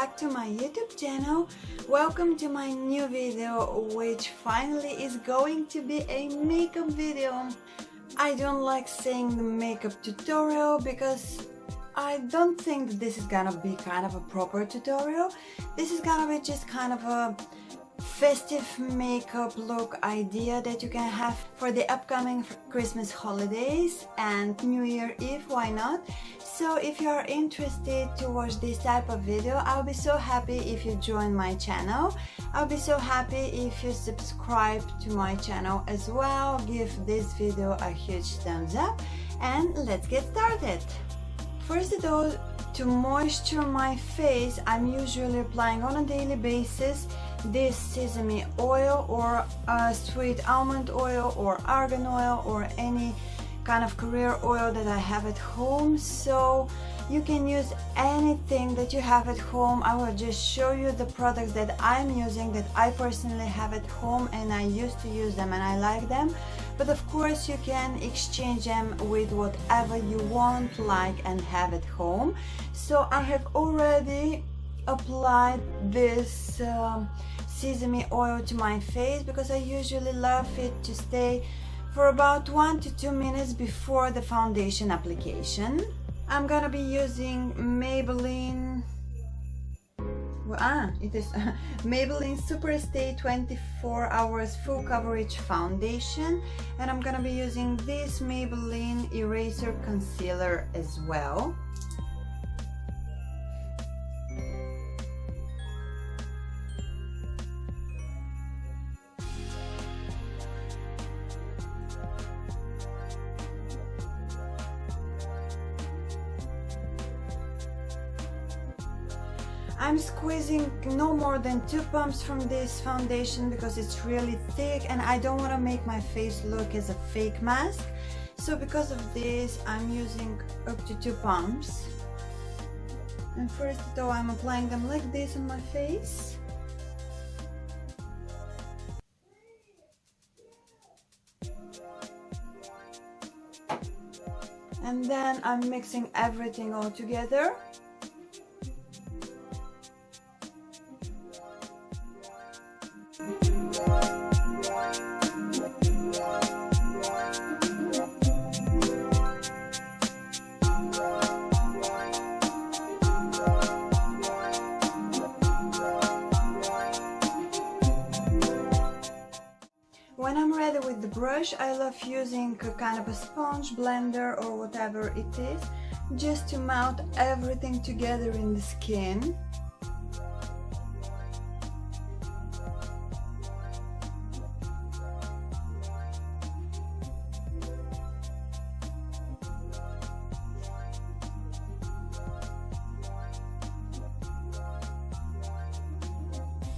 back to my YouTube channel. Welcome to my new video, which finally is going to be a makeup video. I don't like saying the makeup tutorial because I don't think that this is gonna be kind of a proper tutorial. This is gonna be just kind of a festive makeup look idea that you can have for the upcoming Christmas holidays and New Year Eve, why not? So if you are interested to watch this type of video, I'll be so happy if you join my channel. I'll be so happy if you subscribe to my channel as well. Give this video a huge thumbs up and let's get started. First of all, to moisture my face, I'm usually applying on a daily basis this sesame oil or sweet almond oil or argan oil or any kind of career oil that I have at home. So you can use anything that you have at home. I will just show you the products that I'm using, that I personally have at home, and I used to use them and I like them. But of course you can exchange them with whatever you want, like, and have at home. So I have already applied this sesame oil to my face because I usually love it to stay for about 1 to 2 minutes before the foundation application. I'm gonna be using Maybelline, it is Maybelline Superstay 24 Hours Full Coverage Foundation, and I'm gonna be using this Maybelline Eraser Concealer as well. I'm squeezing no more than 2 pumps from this foundation because it's really thick and I don't want to make my face look as a fake mask. So because of this, I'm using up to 2 pumps. And first though, I'm applying them like this on my face. And then I'm mixing everything all together. When I'm ready with the brush, I love using a kind of a sponge blender or whatever it is, just to melt everything together in the skin.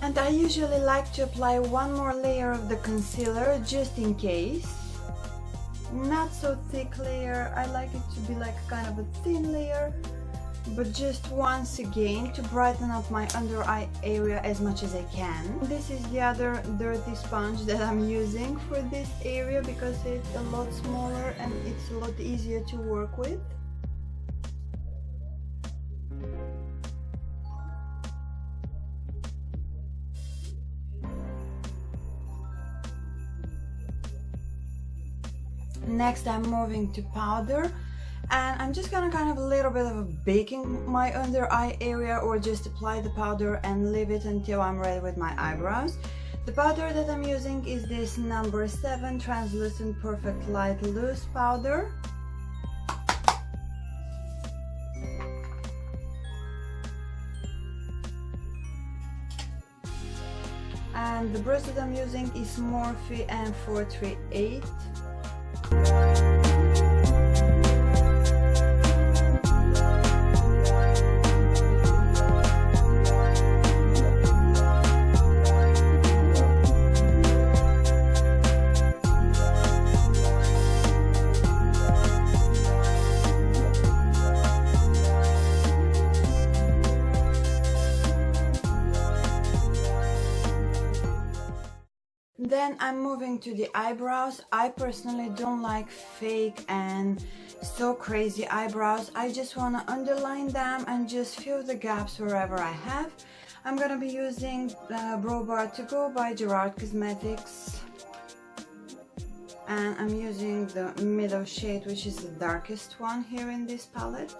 And I usually like to apply one more layer of the concealer just in case. Not so thick layer, I like it to be like kind of a thin layer, but just once again to brighten up my under eye area as much as I can. This is the other dirty sponge that I'm using for this area because it's a lot smaller and it's a lot easier to work with. Next I'm moving to powder, and I'm just gonna kind of a little bit of baking my under eye area, or just apply the powder and leave it until I'm ready with my eyebrows. The powder that I'm using is this number 7 translucent perfect light loose powder. And the brush that I'm using is Morphe M438. Then I'm moving to the eyebrows. I personally don't like fake and so crazy eyebrows. I just want to underline them and just fill the gaps wherever I have. I'm gonna be using Brow Bar to Go by DariDGaming, and I'm using the middle shade, which is the darkest one here in this palette.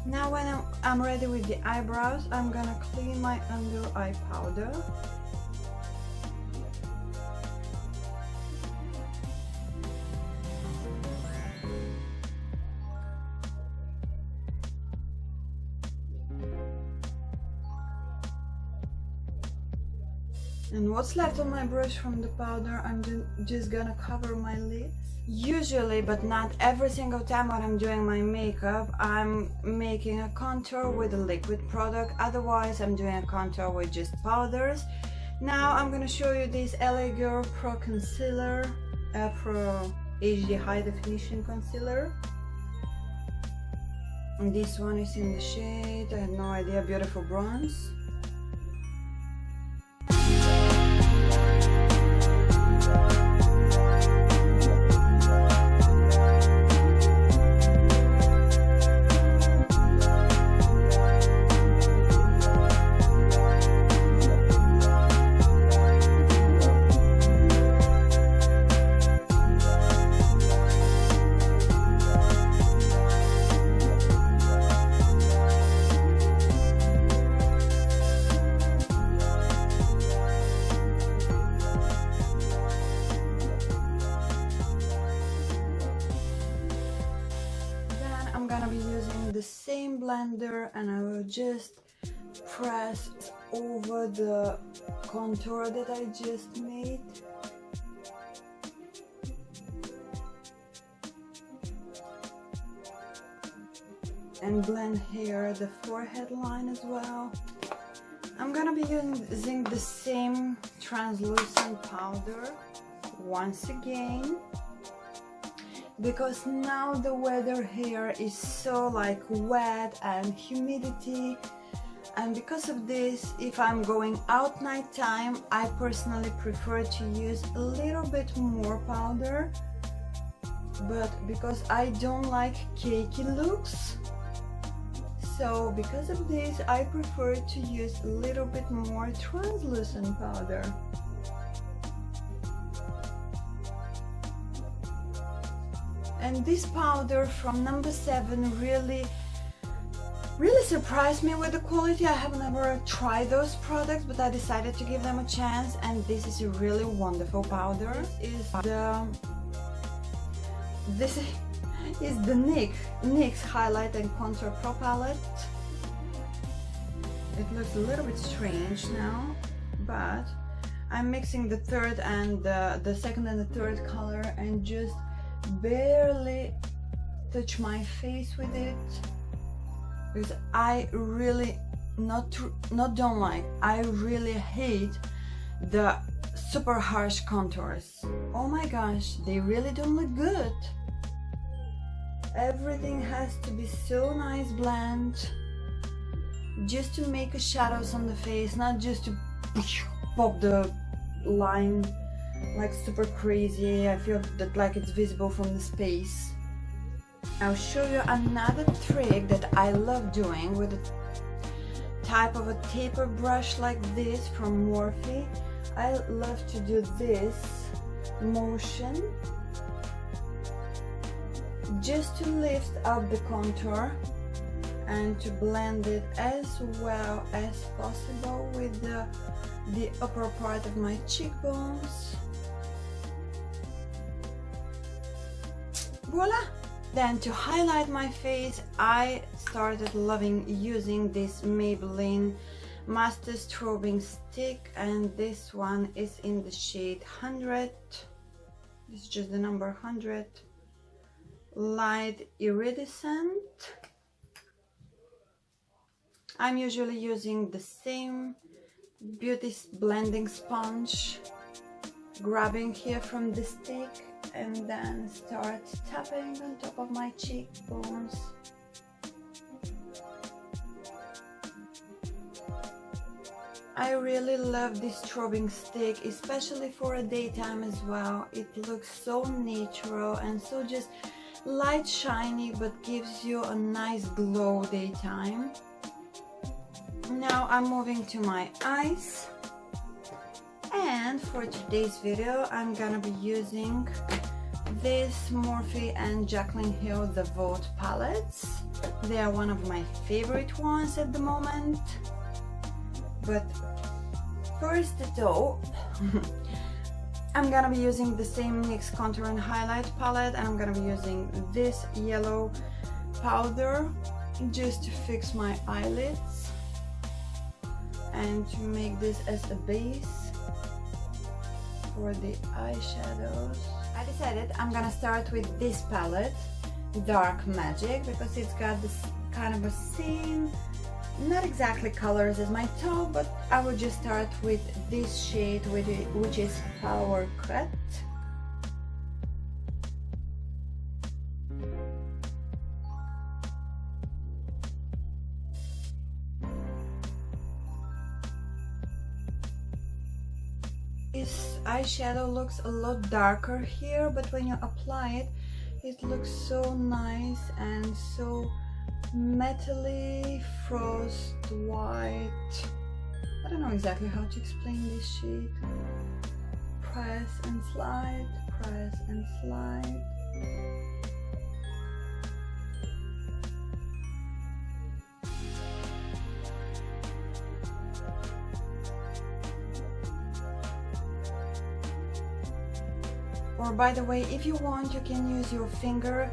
Now when I'm ready with the eyebrows, I'm gonna clean my under eye powder. And what's left on my brush from the powder, I'm just gonna cover my lids. Usually, but not every single time when I'm doing my makeup, I'm making a contour with a liquid product. Otherwise, I'm doing a contour with just powders. Now I'm gonna show you this LA Girl Pro Concealer, Pro HD High Definition Concealer. And this one is in the shade, I have no idea, Beautiful Bronze. The same blender, and I will just press over the contour that I just made. And blend here the forehead line as well. I'm gonna be using the same translucent powder once again, because now the weather here is so like wet and humidity, and because of this, if I'm going out nighttime, I personally prefer to use a little bit more powder, but because I don't like cakey looks, so because of this I prefer to use a little bit more translucent powder. And this powder from number 7 really surprised me with the quality. I have never tried those products, but I decided to give them a chance, and this is a really wonderful powder. This is the NYX Highlight and Contour Pro Palette. It looks a little bit strange now, but I'm mixing the third and the second and the third color and just barely touch my face with it, because I really I really hate the super harsh contours. Oh my gosh, they really don't look good. Everything has to be so nice blend, just to make a shadows on the face, not just to pop the line like super crazy. I feel that like it's visible from the space. I'll show you another trick that I love doing with a type of a taper brush like this from Morphe. I love to do this motion just to lift up the contour and to blend it as well as possible with the upper part of my cheekbones. Voila! Then to highlight my face, I started loving using this Maybelline Master Strobing Stick, and this one is in the shade 100. This is just the number 100. Light Iridescent. I'm usually using the same beauty blending sponge, grabbing here from the stick and then start tapping on top of my cheekbones. I really love this strobing stick, especially for a daytime as well. It looks so natural and so just light shiny, but gives you a nice glow daytime. Now I'm moving to my eyes, and for today's video I'm gonna be using this Morphe and Jaclyn Hill The Vault palettes. They are one of my favorite ones at the moment. But first though, I'm gonna be using the same NYX Contour and Highlight palette, and I'm gonna be using this yellow powder just to fix my eyelids and to make this as a base for the eyeshadows. I decided I'm gonna start with this palette, Dark Magic, because it's got this kind of a same, not exactly colors as my top, but I will just start with this shade, which is Power Cut. This eyeshadow looks a lot darker here, but when you apply it, it looks so nice and so metally, frost white. I don't know exactly how to explain this shade. Press and slide, press and slide. Or by the way, if you want, you can use your finger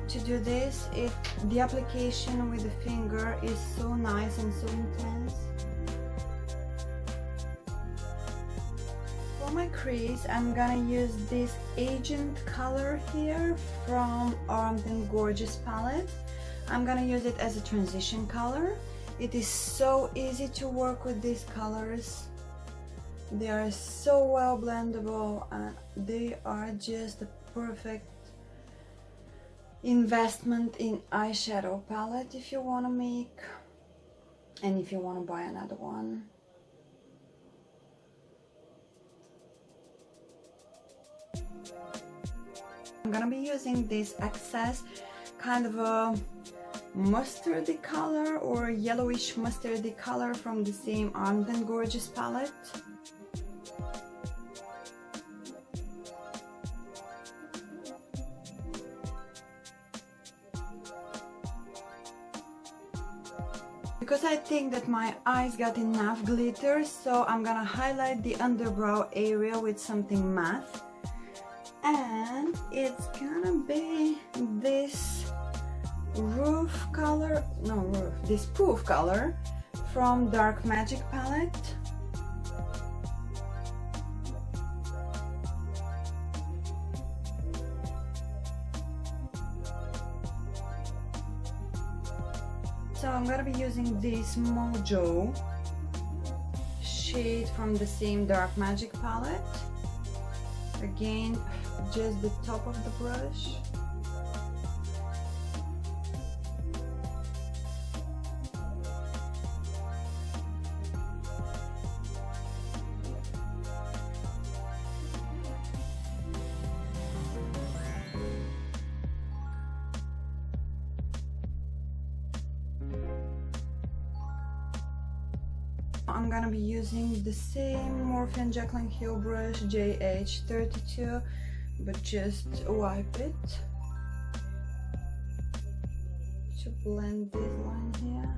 to do this. If the application with the finger is so nice and so intense. For my crease, I'm gonna use this Agent color here from Armed and Gorgeous palette. I'm gonna use it as a transition color. It is so easy to work with these colors. They are so well blendable and they are just the perfect investment in eyeshadow palette if you want to make, and if you want to buy another one. I'm gonna be using this excess kind of a mustardy color or yellowish mustardy color from the same Armed and Gorgeous palette. Because I think that my eyes got enough glitter, so I'm gonna highlight the underbrow area with something matte. And it's gonna be this this Poof color from Dark Magic palette. So I'm gonna be using this Mojo shade from the same Dark Magic palette. Again, just the top of the brush. I'm gonna be using the same Morphe and Jaclyn Hill brush JH32, but just wipe it to blend this line here.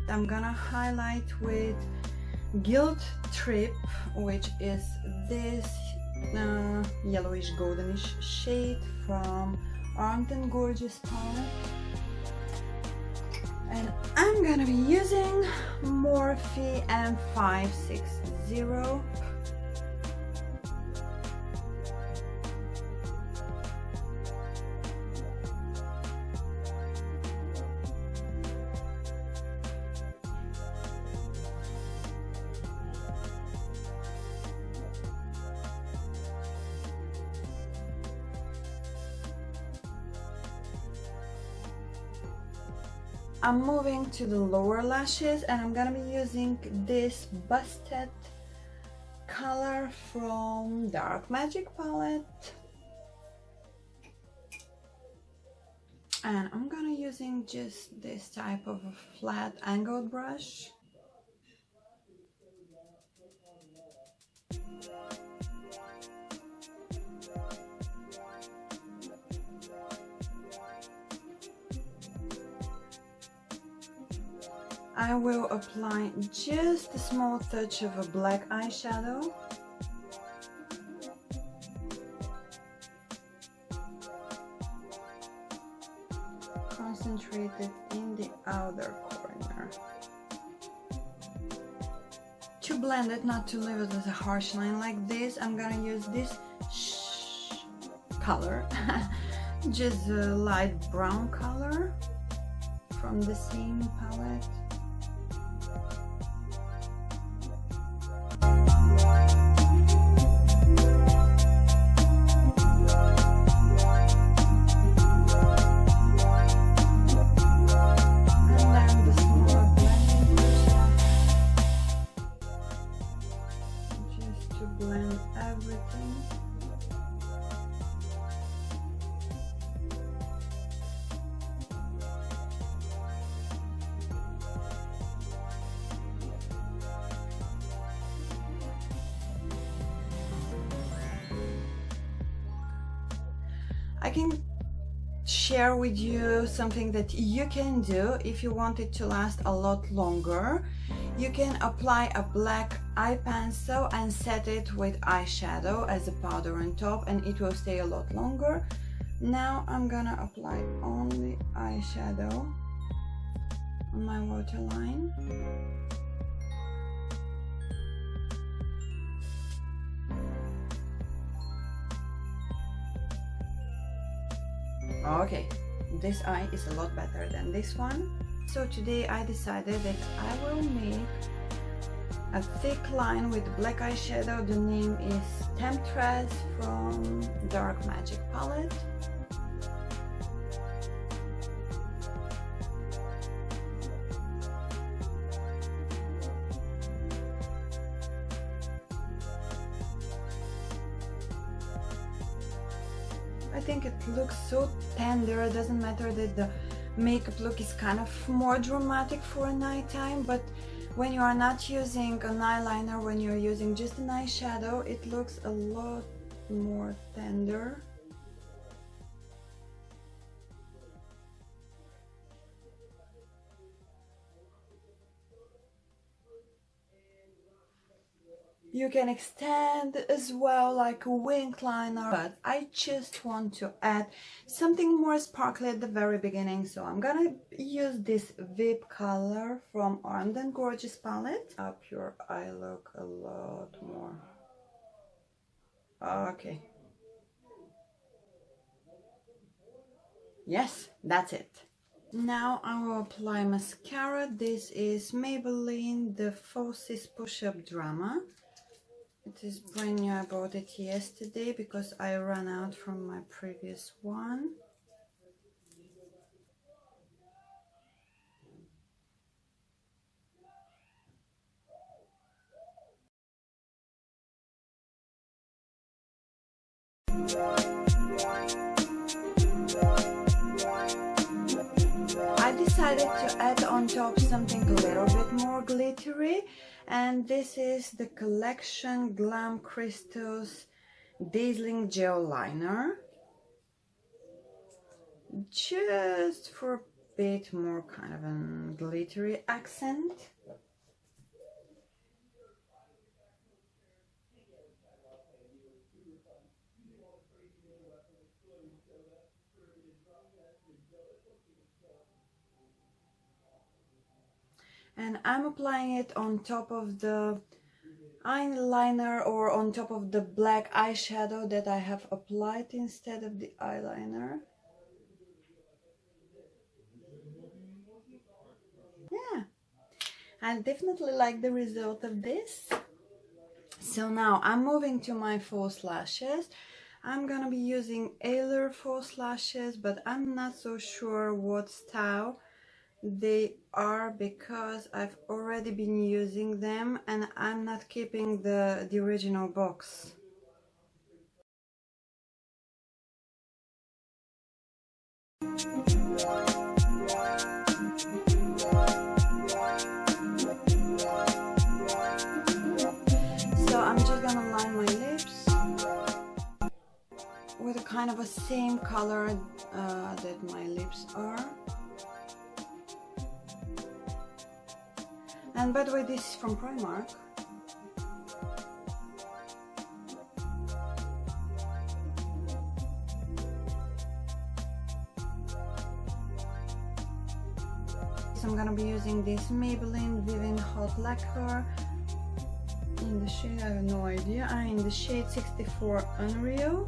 I'm gonna highlight with Guilt Trip, which is this yellowish goldenish shade from Armed and Gorgeous palette. And I'm gonna be using Morphe M560. I'm moving to the lower lashes and I'm gonna be using this Busted color from Dark Magic palette. And I'm gonna using just this type of a flat angled brush. I will apply just a small touch of a black eyeshadow. Concentrated in the outer corner. To blend it, not to leave it as a harsh line like this, I'm gonna use this color, just a light brown color from the same palette. I can share with you something that you can do if you want it to last a lot longer. You can apply a black eye pencil and set it with eyeshadow as a powder on top, and it will stay a lot longer. Now I'm gonna apply only eyeshadow on my waterline. Okay, this eye is a lot better than this one. So today I decided that I will make a thick line with black eyeshadow. The name is Temptress from Dark Magic palette. I think it looks so tender. It doesn't matter that the makeup look is kind of more dramatic for a nighttime, but when you are not using an eyeliner, when you're using just an eyeshadow, it looks a lot more tender. You can extend as well like a wing liner, but I just want to add something more sparkly at the very beginning, so I'm gonna use this VIP color from Armed and Gorgeous palette. Up your eye look a lot more. Okay. Yes, that's it. Now I will apply mascara. This is Maybelline the Falsies Push-Up Drama. It is brand new. I bought it yesterday because I ran out from my previous one. I decided to add on top something a little bit more glittery, and this is the collection Glam Crystals Dazzling Gel Liner, just for a bit more kind of a glittery accent. and I'm applying it on top of the eyeliner or on top of the black eyeshadow that I have applied instead of the eyeliner. Yeah, I definitely like the result of this. So now I'm moving to my false lashes. I'm gonna be using Ailer false lashes, but I'm not so sure what style they are because I've already been using them and I'm not keeping the original box. So I'm just gonna line my lips with a kind of a same color that my lips are. And by the way, this is from Primark. So I'm gonna be using this Maybelline Vivian Hot Lacquer in the shade, I have no idea, in the shade 64 Unreal.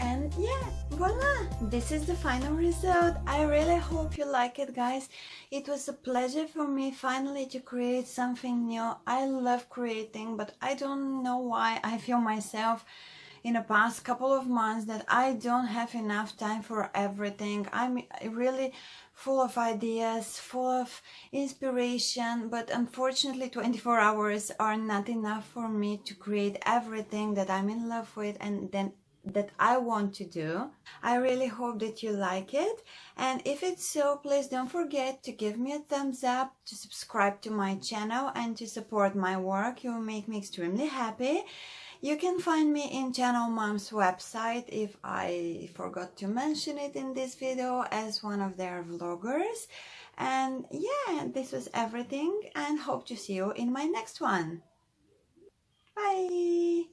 And yeah, voila! This is the final result. I really hope you like it, guys. It was a pleasure for me finally to create something new. I love creating, but I don't know why I feel myself in the past couple of months that I don't have enough time for everything. I'm really full of ideas, full of inspiration, but unfortunately 24 hours are not enough for me to create everything that I'm in love with and then that I want to do. I really hope that you like it, and if it's so, please don't forget to give me a thumbs up, to subscribe to my channel and to support my work. You will make me extremely happy. You can find me in Channelmum's website, if I forgot to mention it in this video, as one of their vloggers. And yeah, this was everything, and hope to see you in my next one. Bye!